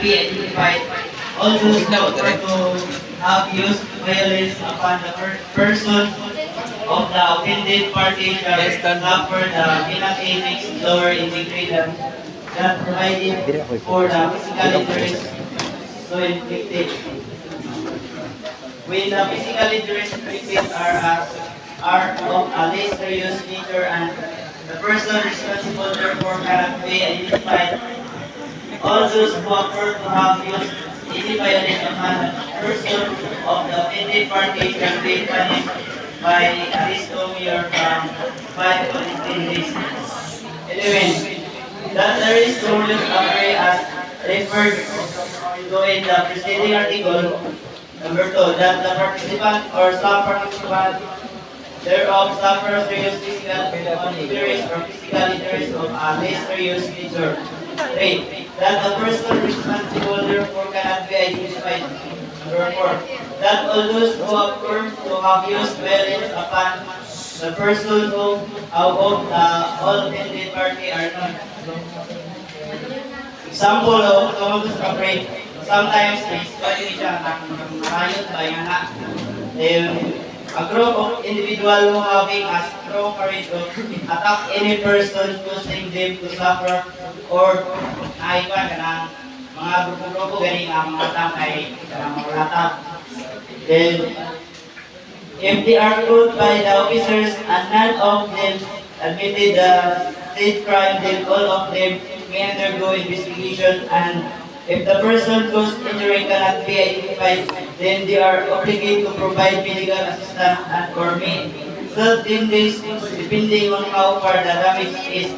be identified. All those who offer to have used violence upon the person of the offended party shall suffer the penalty next lower in degree than that provided for the physical injuries so inflicted. When the physical injuries inflicted are of a less serious nature and the person responsible therefore cannot be identified, all those who appear to have used any violence upon the person of the offended party shall be punished by arrest of year from 5 to 15 days. 11. That there is no use apply as referred to in the preceding article. Number 2. That the participant or sub-participant thereof suffers serious physical injuries or physical injuries of a less serious nature. 3. That the person responsible therefore cannot be identified. Number 4. That all those who affirm to have used violence upon the person who out of the all offended party are known. Example of tumulus apparent. Sometimes pwede siya riot ba yan na. A group of individuals who having a strong courage to attack any person causing them to suffer or naiwan ka ng mga grupo-grupo ganing ang mga tangkay kanang mga latab. Then, if they are told by the officers and none of them admitted the state crime, then all of them may undergo investigation, and if the person whose injury cannot be identified, then they are obligated to provide medical assistance and or may serve 10 days depending on how far the damage is.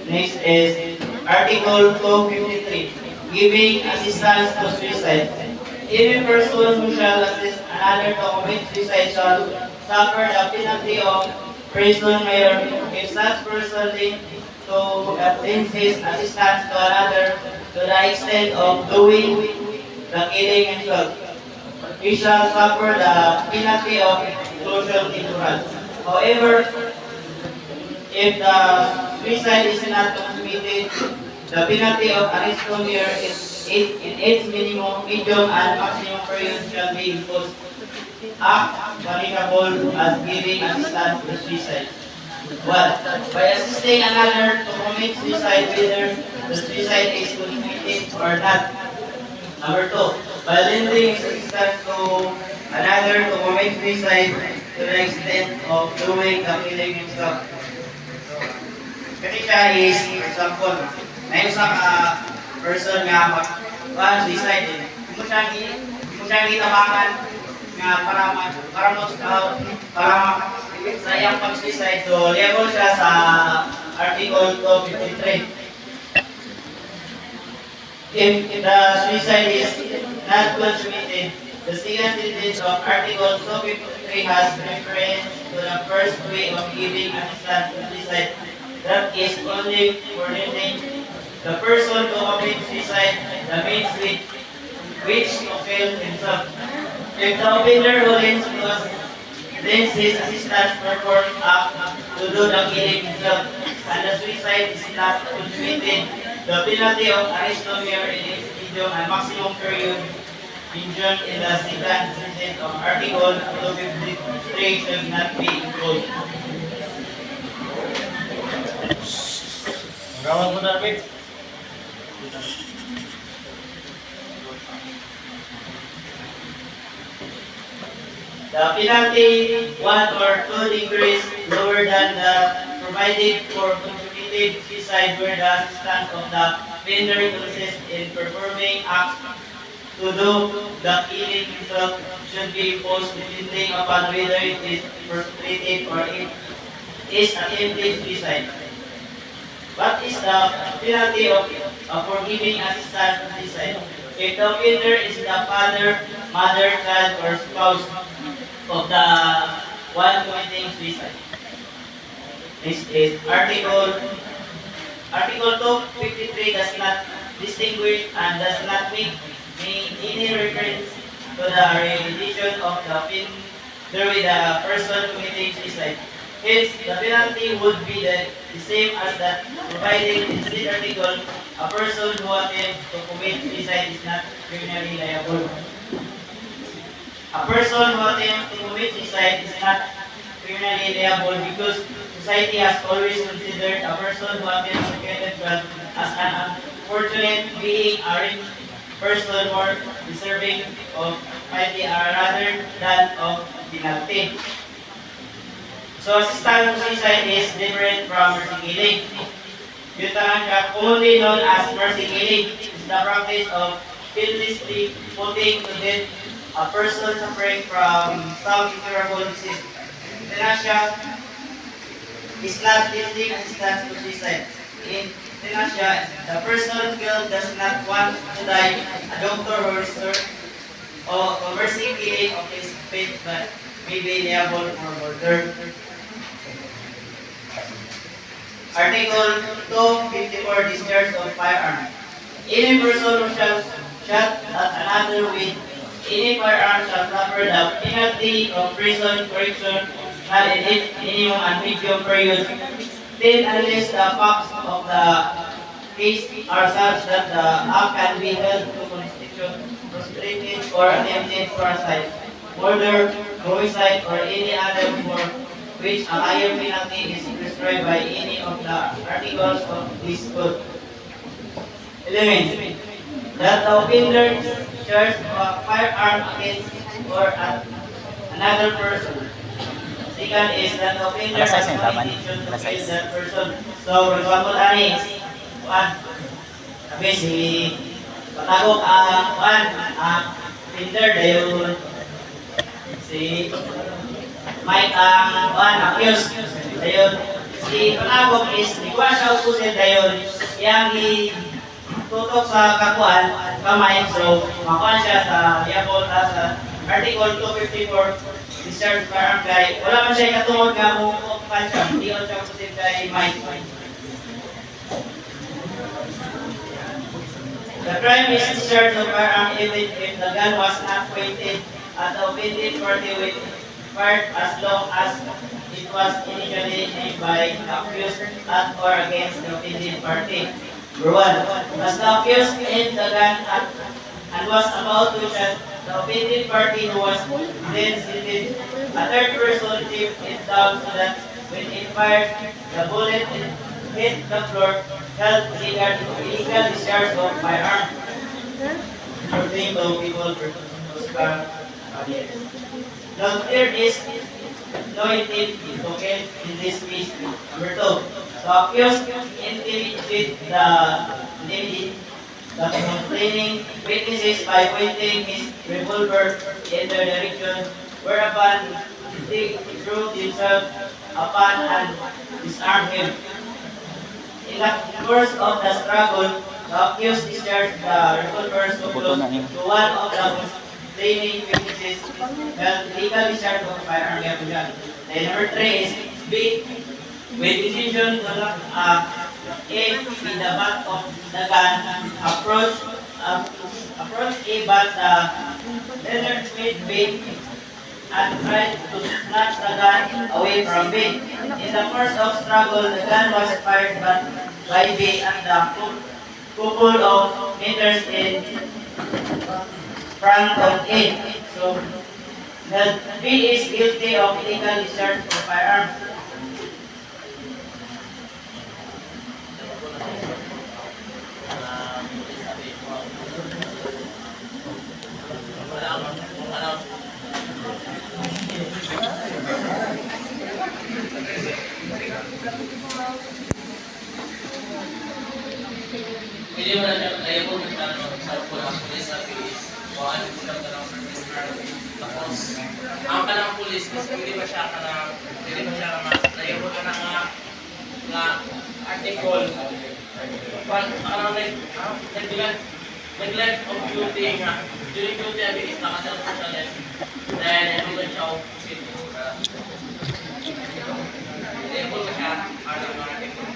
Next is Article 253, giving assistance to suicide. Any person who shall assist another to commit suicide shall suffer the penalty of prison mayor if such person linked to attain his assistance to another to the extent of doing the killing himself. He shall suffer the penalty of exclusion temporal. However, if the suicide is not committed, the penalty of arrest from here is in its minimum, medium, and maximum period shall be imposed. Act applicable as giving assistance to suicide. 1. By assisting another to commit suicide, whether the suicide is committed or not. Number 2. By lending assistance to another to commit suicide to the extent of doing the killing himself. Kasi siya is, example, na isang person nga mag-suicide din. Kung siya gitabangan nga para sa iyang pag-suicide, so level siya sa Article 253. If the suicide is not consummated, the second sentence of Article 253 has reference to the first way of giving assistance to suicide. That is only for lending the person to commit suicide the means with which to kill himself. If the offender who lends his assistance performs act to do the killing himself and the suicide is not consummated, the penalty of arrest of mere in its medium and maximum period mentioned in the second sentence of Article 253 should not be imposed. Gawat mo na, David. The penalty 1 or 2 degrees lower than the provided for consummated suicide where the assistance of the offender consists in performing acts to do the killing himself should be imposed depending upon whether it is perpetrated or it is attempted suicide. What is the penalty of for giving assistance to suicide? If the offender is the father, mother, child, or spouse of the one committing suicide. This is Article 253 does not distinguish and does not make any reference to the rendition of the offender with the person committing suicide. Hence, the penalty would be the same as that provided in this article, a person who attempts to commit suicide is not criminally liable. A person who attempts to commit suicide is not criminally liable because society has always considered a person who attempts to commit suicide as an unfortunate being, a rich person more deserving of penalty rather than of penalty. So, assisted suicide is different from mercy killing. Euthanasia, commonly known as mercy killing, is the practice of painlessly putting to death a person suffering from some incurable disease. Euthanasia is not limiting assistance to suicide. In euthanasia, the person killed does not want to die. A doctor will restore or mercy killing of his fate but may be liable for murder. Article 254, discharge of firearm. Any person who shall shot at another with any firearm shall suffer the penalty of prison, correction, not in its minimum and medium period, till unless the facts of the case are such that the act can be held to constitute prostrated or attempted suicide, murder, homicide, or any other form which a higher penalty is prescribed by any of the articles of this code. 11. That the offender charged a firearm against or at another person. Second is that the offender has no intention to kill that person. So, for example, ani is, sabi si patagok ang offender dayon si Mike accused dayon si panagok is ikuha siya upusin dayon yang tutok sa kakuan kamay so makuha siya sa liabot sa article 254 discharge firearm kay wala man siya katungod nga mo kukupan siya hindi on siya upusin kay Mike. The crime is discharge of firearm even if the gun was not pointed at the offended party with fired as long as it was initially aimed by the accused at or against the offended party. Number 1. As the accused aimed the gun at and was about to shoot the offended party who was then seated, a third person tipped it down so that when it fired, the bullet hit the floor, held illegal discharge of firearm. According to people Oscar Javier. The third is no intent to kill in this case. Number 2. The accused intimidated the complaining witnesses by pointing his revolver in their direction, whereupon he threw himself upon and disarmed him. In the course of the struggle, the accused discharged the revolver so close to one of the complaining witnesses that legal discharge of firearm. Then number 3 is B. With decision to lock A in the back of the gun, approach A but the leather with B and tried to snatch the gun away from B. In the course of struggle, the gun was fired by B and the couple of meters in front of A. So, the B is guilty of illegal discharge of firearm. Pwede mo na siya, kaya po sa pulang pulis sa bilis o ano po lang ng service card. Tapos, ang kanang pulis, mas pwede ba siya kaya po ka nga article neglect of duty nga during duty abilis nakasal po siya dahil nandun siya o kaya po siya ang article